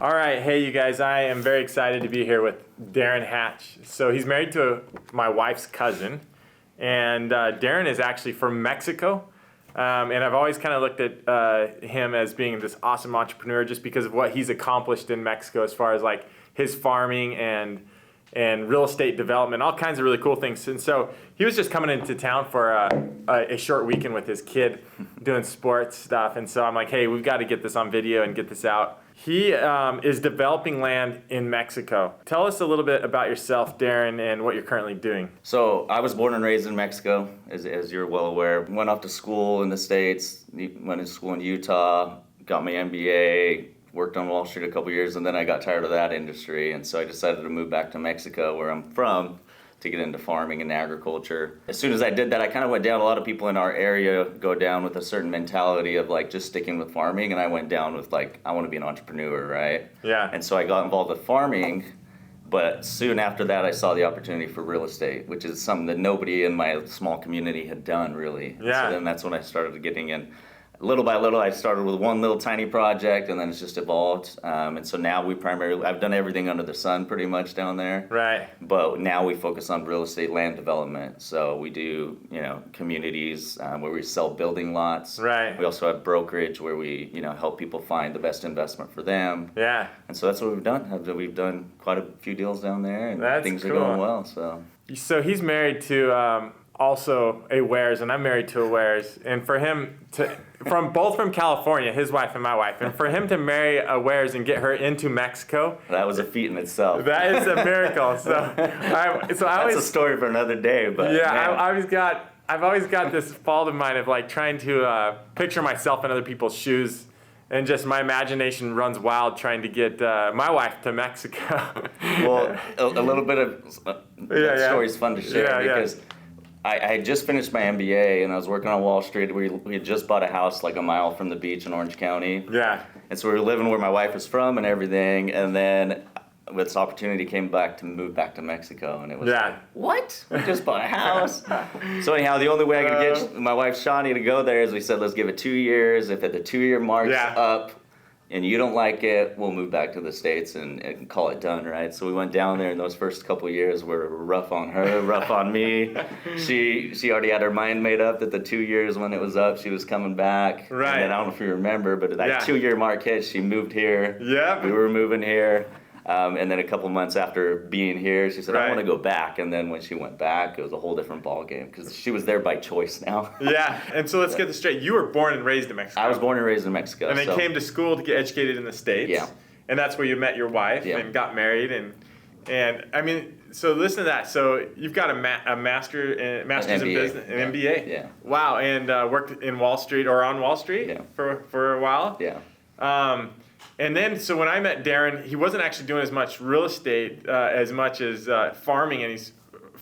All right, hey you guys, I am very excited to be here with Darren Hatch. So he's married to my wife's cousin, and Darren is actually from Mexico. And I've always kind of looked at him as being this awesome entrepreneur just because of what he's accomplished in Mexico as far as like his farming and real estate development, all kinds of really cool things. And so he was just coming into town for a short weekend with his kid doing sports stuff. And so I'm like, hey, we've got to get this on video and get this out. He is developing land in Mexico. Tell us a little bit about yourself, Darren, and what you're currently doing. So I was born and raised in Mexico, as you're well aware. Went off to school in the States, went to school in Utah, got my MBA, worked on Wall Street a couple years, and then I got tired of that industry. And so I decided to move back to Mexico, where I'm from, to get into farming and agriculture. As soon as I did that, I kind of went down. A lot of people in our area go down with a certain mentality of like just sticking with farming, and I went down with like, I want to be an entrepreneur, right? Yeah. And so I got involved with farming, but soon after that I saw the opportunity for real estate, which is something that nobody in my small community had done really. Yeah. So then that's when I started getting in. Little by little, I started with one little tiny project, and then it's just evolved. And so now I've done everything under the sun pretty much down there. Right. But now we focus on real estate land development. So we do, communities where we sell building lots. Right. We also have brokerage where we, help people find the best investment for them. Yeah. And so that's what we've done. We've done quite a few deals down there, and That's things cool. are going well. So he's married to also a Wares, and I'm married to a Wares. And for him to, from California, his wife and my wife, and for him to marry a Wares and get her into Mexico, that was a feat in itself. that is a miracle. That's a story for another day. But yeah, man. I've always got this fault of mine of like trying to picture myself in other people's shoes. And just my imagination runs wild trying to get my wife to Mexico. Well, a little bit of that story is fun to share because I had just finished my MBA and I was working on Wall Street. We had just bought a house like a mile from the beach in Orange County. Yeah. And so we were living where my wife was from and everything. And then this opportunity came back to move back to Mexico, and it was like, what? We just bought a house. So anyhow, the only way I could get my wife Shawnee to go there is we said, let's give it 2 years. If at the 2-year mark's up and you don't like it, we'll move back to the States and call it done, right? So we went down there, and those first couple of years were rough on her, rough on me. She already had her mind made up that the 2 years when it was up, she was coming back. Right. And then I don't know if you remember, but that 2-year mark hit, she moved here. Yeah. We were moving here. And then a couple months after being here, she said, I want to go back. And then when she went back, it was a whole different ballgame because she was there by choice now. Yeah, and so let's get this straight. You were born and raised in Mexico. I was born and raised in Mexico. And then came to school to get educated in the States. Yeah. And that's where you met your wife and got married. And I mean, so listen to that. So you've got a master's in business, an MBA. Yeah. Wow, and worked in Wall Street or on Wall Street for a while. Yeah. And then, so when I met Darren, he wasn't actually doing as much real estate as much as farming. And he's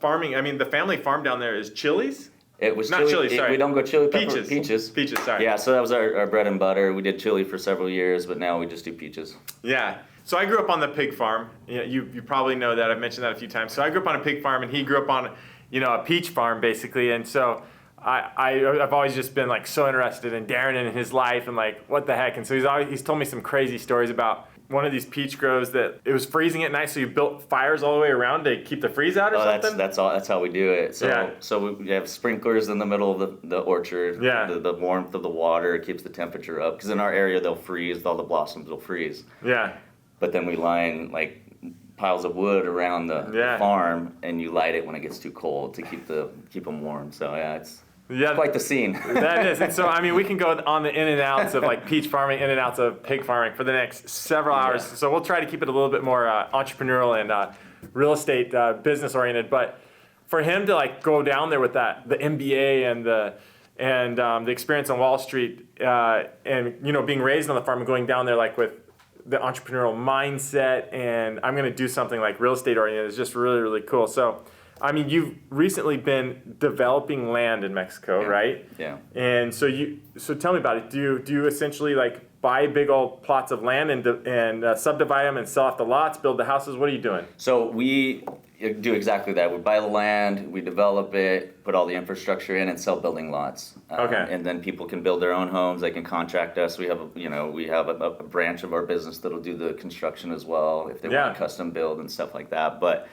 farming. I mean, the family farm down there is chilies. It was not chili. Sorry, we don't go chili pepper. Peaches. Sorry. Yeah, so that was our bread and butter. We did chili for several years, but now we just do peaches. Yeah. So I grew up on the pig farm. You probably know that. I've mentioned that a few times. So I grew up on a pig farm, and he grew up on, a peach farm basically. And so I've always just been like so interested in Darren and his life and like what the heck. And so he's told me some crazy stories about one of these peach groves that it was freezing at night, so you built fires all the way around to keep the freeze out or something. That's how we do it. So we have sprinklers in the middle of the orchard. Yeah. The warmth of the water keeps the temperature up because in our area they'll freeze. All the blossoms will freeze. Yeah. But then we line like piles of wood around the farm, and you light it when it gets too cold to keep them warm. So it's quite the scene. That is. And so, I mean, we can go on the in and outs of like peach farming, in and outs of pig farming for the next several hours. Yeah. So we'll try to keep it a little bit more entrepreneurial and real estate business oriented. But for him to like go down there with the MBA and the experience on Wall Street and being raised on the farm and going down there like with the entrepreneurial mindset and I'm going to do something like real estate oriented is just really, really cool. So I mean, you've recently been developing land in Mexico, right? Yeah. And so tell me about it. Do you essentially like buy big old plots of land and subdivide them and sell off the lots, build the houses? What are you doing? So we do exactly that. We buy the land, we develop it, put all the infrastructure in, and sell building lots. Okay. And then people can build their own homes. They can contract us. We have a branch of our business that'll do the construction as well if they Yeah. want custom build and stuff like that. But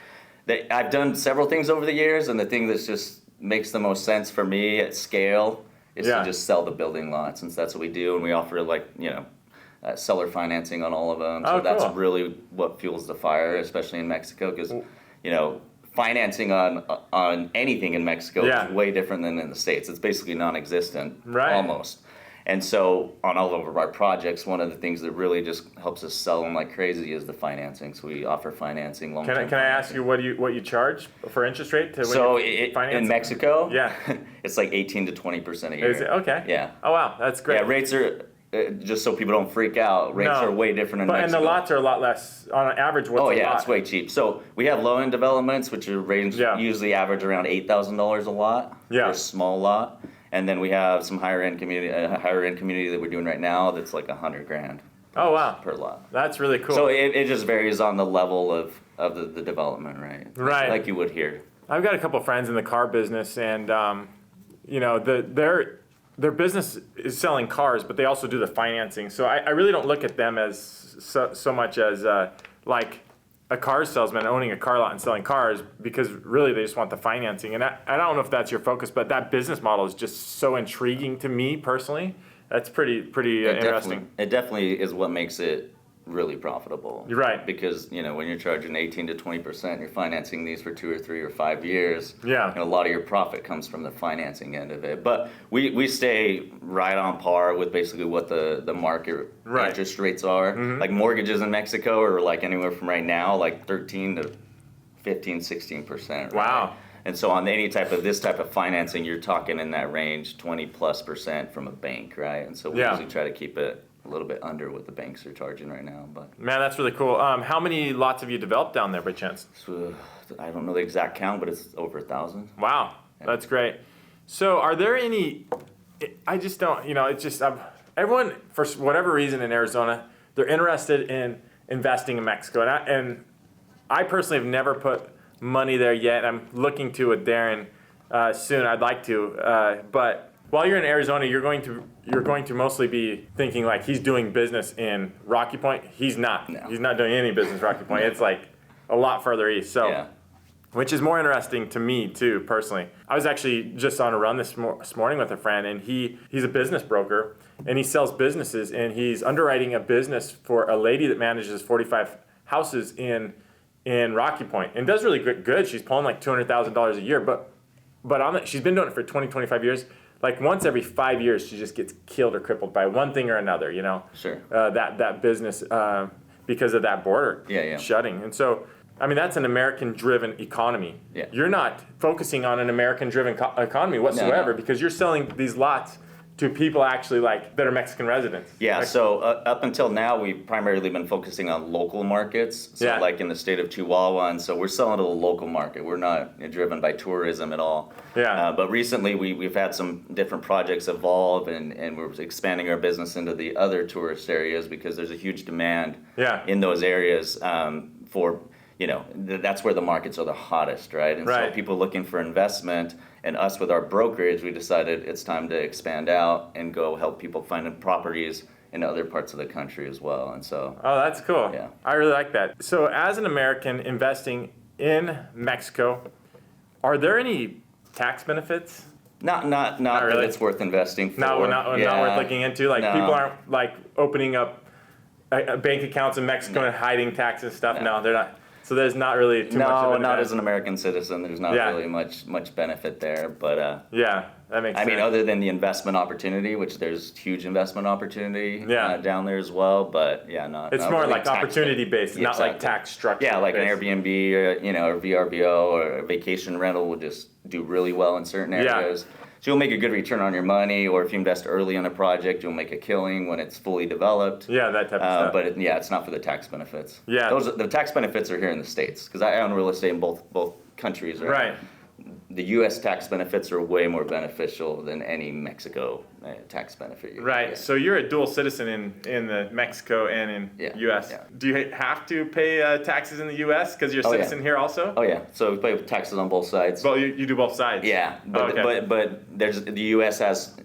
I've done several things over the years, and the thing that just makes the most sense for me at scale is Yeah. to just sell the building lots, since that's what we do, and we offer seller financing on all of them. So Oh, that's cool. really what fuels the fire, especially in Mexico, because financing on anything in Mexico Yeah. is way different than in the States. It's basically non-existent, Right. almost. And so on all of our projects, one of the things that really just helps us sell them like crazy is the financing. So we offer financing, long-term. Can I ask you what you charge for interest rate to So finance? in Mexico, Yeah. it's like 18 to 20% a year. Is it? Okay. Yeah. Oh wow, that's great. Yeah, rates are just so people don't freak out. Rates No. are way different in But and Mexico. the lots are a lot less on average. What's Oh a yeah, lot? it's way cheap. So we have low-end developments, which are usually average around $8,000 a lot Yeah. for a small lot, and then we have some higher-end community that we're doing right now that's like $100,000 Oh wow, per lot. that's really cool. So it just varies on the level of the development, right? Right. Like you would here. I've got a couple of friends in the car business, and their business is selling cars, but they also do the financing. So I really don't look at them as so much as like a car salesman owning a car lot and selling cars, because really they just want the financing. And I don't know if that's your focus, but that business model is just so intriguing to me personally. That's pretty interesting. It definitely is what makes it really profitable. You're right. Because when you're charging 18 to 20%, you're financing these for 2 or 3 or 5 years. Yeah. And a lot of your profit comes from the financing end of it. But we stay right on par with basically what the market Right. interest rates are. Mm-hmm. Like mortgages in Mexico are like anywhere from right now like 13 to 15, 16%. Right? Wow. And so on this type of financing, you're talking in that range, 20+% from a bank, right? And so we Yeah. usually try to keep it a little bit under what the banks are charging right now. But Man, that's really cool. How many lots have you developed down there by chance? so, I don't know the exact count, but it's over 1,000. Wow, that's great. So are there any, I just don't, it's just, everyone, for whatever reason in Arizona, they're interested in investing in Mexico. And I personally have never put money there yet. I'm looking to with Darren soon. I'd like to. But while you're in Arizona, you're going to mostly be thinking like he's doing business in Rocky Point. He's not. No. He's not doing any business in Rocky Point. It's like a lot further east. So. Yeah. Which is more interesting to me too, personally. I was actually just on a run this morning with a friend, and he's a business broker, and he sells businesses, and he's underwriting a business for a lady that manages 45 houses in Rocky Point, and does really good. She's pulling like $200,000 a year, but she's been doing it for 20, 25 years. Like once every 5 years, she just gets killed or crippled by one thing or another. Sure. That business because of that border shutting, and so. I mean, that's an American-driven economy. Yeah. You're not focusing on an American-driven economy whatsoever No. because you're selling these lots to people actually that are Mexican residents. Yeah, Like- so up until now, we've primarily been focusing on local markets. So Yeah. like in the state of Chihuahua, and so we're selling to the local market. We're not driven by tourism at all. Yeah. But recently, we've had some different projects evolve, and we're expanding our business into the other tourist areas because there's a huge demand Yeah. in those areas for, that's where the markets are the hottest, right? And Right. so people looking for investment, and us with our brokerage, we decided it's time to expand out and go help people find properties in other parts of the country as well. And so, Oh, that's cool. Yeah. I really like that. So as an American investing in Mexico, are there any tax benefits? not that really. it's worth investing for. Not worth looking into? Like No. people aren't like opening up bank accounts in Mexico and hiding tax and stuff? No, they're not. So there's not really too much of No, an not advantage. as an American citizen. There's not Yeah. really much benefit there. But Yeah, that makes I sense. mean, other than the investment opportunity, which there's huge investment opportunity Yeah. down there as well. But yeah, not. It's not more really like tax opportunity based, Yeah, not like exactly. tax structure. Yeah, like an based. Airbnb or VRBO or a vacation rental will just do really well in certain Yeah. areas. So you'll make a good return on your money, or if you invest early in a project, you'll make a killing when it's fully developed. Yeah, that type of stuff. But it's not for the tax benefits. Yeah. The tax benefits are here in the States because I own real estate in both countries, right? Right. The U.S. tax benefits are way more beneficial than any Mexico tax benefit. Right. Get. So you're a dual citizen in the Mexico and in U.S. Yeah. Do you have to pay taxes in the U.S. because you're a citizen here also? Oh yeah. So we pay taxes on both sides. Well, you do both sides. Yeah, but there's the U.S. has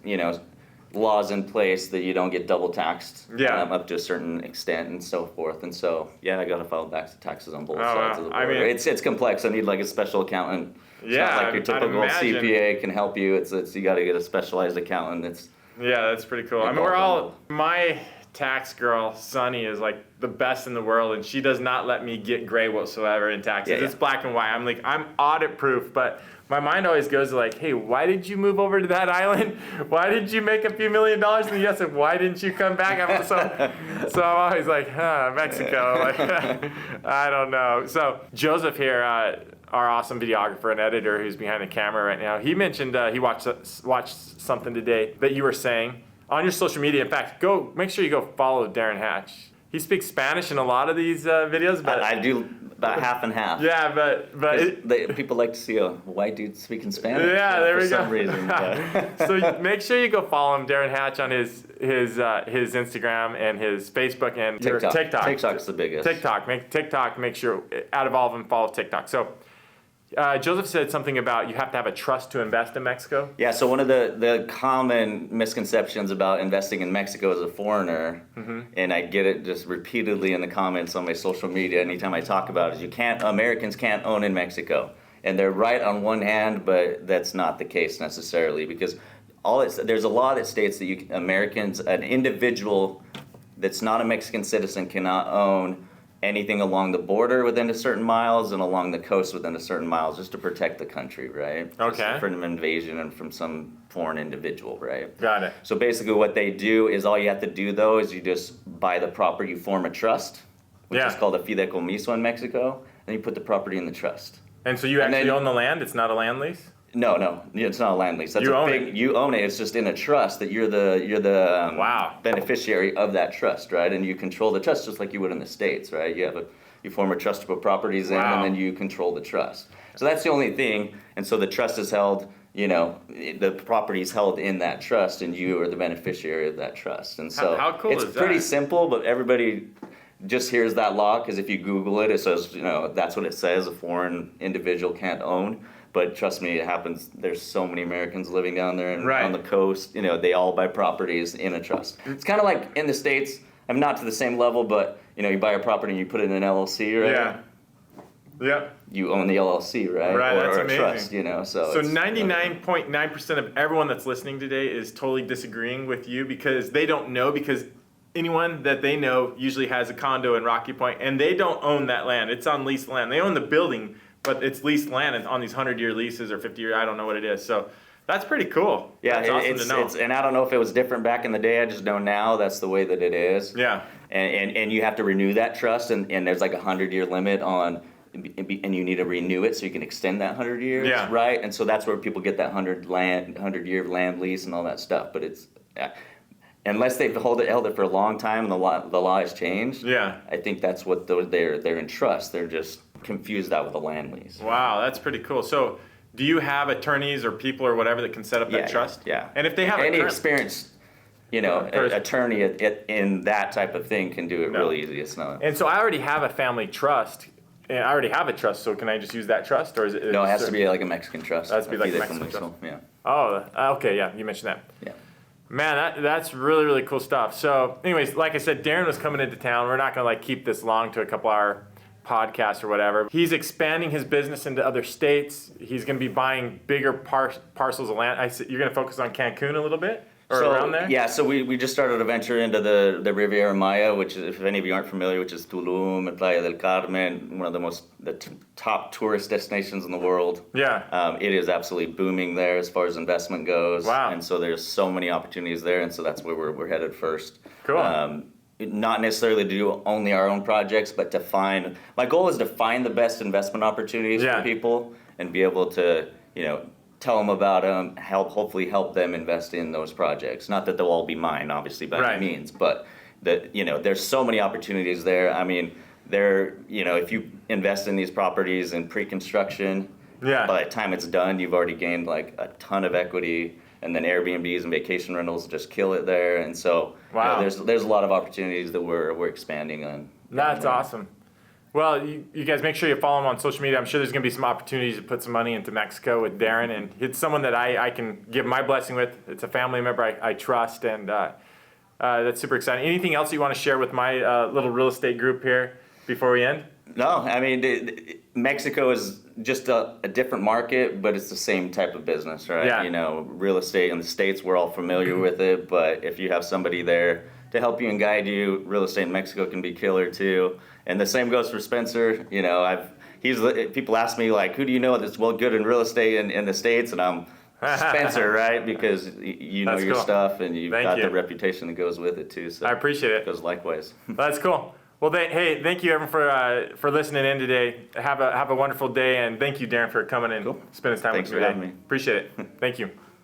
laws in place that you don't get double taxed up to a certain extent and so forth, and so I got to file back taxes on both sides of the border. I mean, it's complex. I need like a special accountant. It's not like your typical CPA can help you. It's you got to get a specialized accountant. That's pretty cool. I mean, my tax girl Sunny is like the best in the world, and she does not let me get gray whatsoever in taxes. It's black and white. I'm audit proof, but my mind always goes to like, hey, why did you move over to that island? Why did you make a few $1 million in the U.S. and why didn't you come back? So I'm always like, Mexico. Like, I don't know. So Joseph here, our awesome videographer and editor who's behind the camera right now, he mentioned he watched something today that you were saying on your social media. In fact, make sure you go follow Darren Hatch. He speaks Spanish in a lot of these videos, but I do about half and half. Yeah, but people like to see a white dude speaking Spanish. Yeah, there we go. For some reason. So make sure you go follow him, Darren Hatch, on his Instagram and his Facebook and TikTok. TikTok's the biggest. TikTok. Make sure out of all of them follow TikTok. So. Joseph said something about you have to have a trust to invest in Mexico. Yeah, so one of the common misconceptions about investing in Mexico as a foreigner, and I get it just repeatedly in the comments on my social media anytime I talk about it, is Americans can't own in Mexico. And they're right on one hand, but that's not the case necessarily, because there's a law that states that Americans, an individual that's not a Mexican citizen, cannot own anything along the border within a certain miles and along the coast within a certain miles, just to protect the country, right? Okay. Just from invasion and from some foreign individual, right? Got it. So basically what they do is all you have to do though is you just buy the property, you form a trust, which is called a fideicomiso in Mexico, and you put the property in the trust. And so you actually own the land? It's not a land lease? No, it's not a land lease. You own it. You own it. It's just in a trust that you're the beneficiary of that trust, right? And you control the trust just like you would in the States, right? You form a trust to put properties in, and then you control the trust. So that's the only thing. And so the trust is held. The property is held in that trust, and you are the beneficiary of that trust. And so how cool is that? It's pretty simple, but everybody just hears that law because if you Google it, it says that's what it says: a foreign individual can't own. But trust me, it happens. There's so many Americans living down there and on the coast. They all buy properties in a trust. It's kind of like in the States. I'm not to the same level, but you buy a property and you put it in an LLC, right? Yeah. Yep. You own the LLC, right? Right. That's or amazing. a trust, So 99.9% of everyone that's listening today is totally disagreeing with you because they don't know, because anyone that they know usually has a condo in Rocky Point and they don't own that land. It's on leased land. They own the building, but it's leased land on these 100-year leases or 50-year, I don't know what it is. So that's pretty cool. Yeah, that's awesome to know. And I don't know if it was different back in the day. I just know now that's the way that it is. Yeah. And you have to renew that trust, and there's like a 100-year limit on, and you need to renew it so you can extend that 100 years, right? And so that's where people get that 100-year land lease and all that stuff. But it's unless they've held it for a long time and the law has changed. Yeah. I think that's what they're in trust. They're just confused out with a land lease. Wow, that's pretty cool. So do you have attorneys or people or whatever that can set up that trust? Yeah. And if they have any experienced, attorney in that type of thing can do it really easy. It's not. And so I already have a family trust. And I already have a trust, so can I just use that trust, or is it? No, it has to be like a Mexican trust. It has to be like a Mexican trust. Yeah. Oh, okay, yeah, you mentioned that. Yeah. Man, that's really, really cool stuff. So, anyways, like I said, Darren was coming into town. We're not gonna keep this long to a couple-hour podcast or whatever. He's expanding his business into other states. He's going to be buying bigger parcels of land. You're going to focus on Cancun a little bit? Or around there? Yeah, so we just started a venture into the Riviera Maya, which is, if any of you aren't familiar, which is Tulum and Playa del Carmen, one of the top tourist destinations in the world. Yeah. It is absolutely booming there as far as investment goes. Wow. And so there's so many opportunities there, and so that's where we're headed first. Cool. Not necessarily to do only our own projects, but my goal is to find the best investment opportunities for people and be able to, tell them about them, hopefully help them invest in those projects. Not that they'll all be mine, obviously, by any means, but there's so many opportunities there. I mean, if you invest in these properties in pre-construction, Yeah. by the time it's done, you've already gained like a ton of equity, and then Airbnbs and vacation rentals just kill it there. And so Wow. there's a lot of opportunities that we're expanding on. That's awesome. Well, you guys make sure you follow him on social media. I'm sure there's going to be some opportunities to put some money into Mexico with Darren, and it's someone that I can give my blessing with. It's a family member I trust, and that's super exciting. Anything else you want to share with my little real estate group here before we end? No, I mean, Mexico is just a different market, but it's the same type of business, right? Yeah. You know, real estate in the States, we're all familiar with it, but if you have somebody there to help you and guide you, real estate in Mexico can be killer too. And the same goes for Spencer. You know, people ask me like, who do you know that's good in real estate in the States? And I'm Spencer, right? Because you know That's your cool. stuff, and you've got you. the reputation that goes with it too. So I appreciate it. it goes likewise. That's cool. Well, hey, thank you everyone for listening in today. Have a wonderful day, and thank you, Darren, for coming and Cool. spending time Thanks with me for today. having me. Appreciate it. Thank you.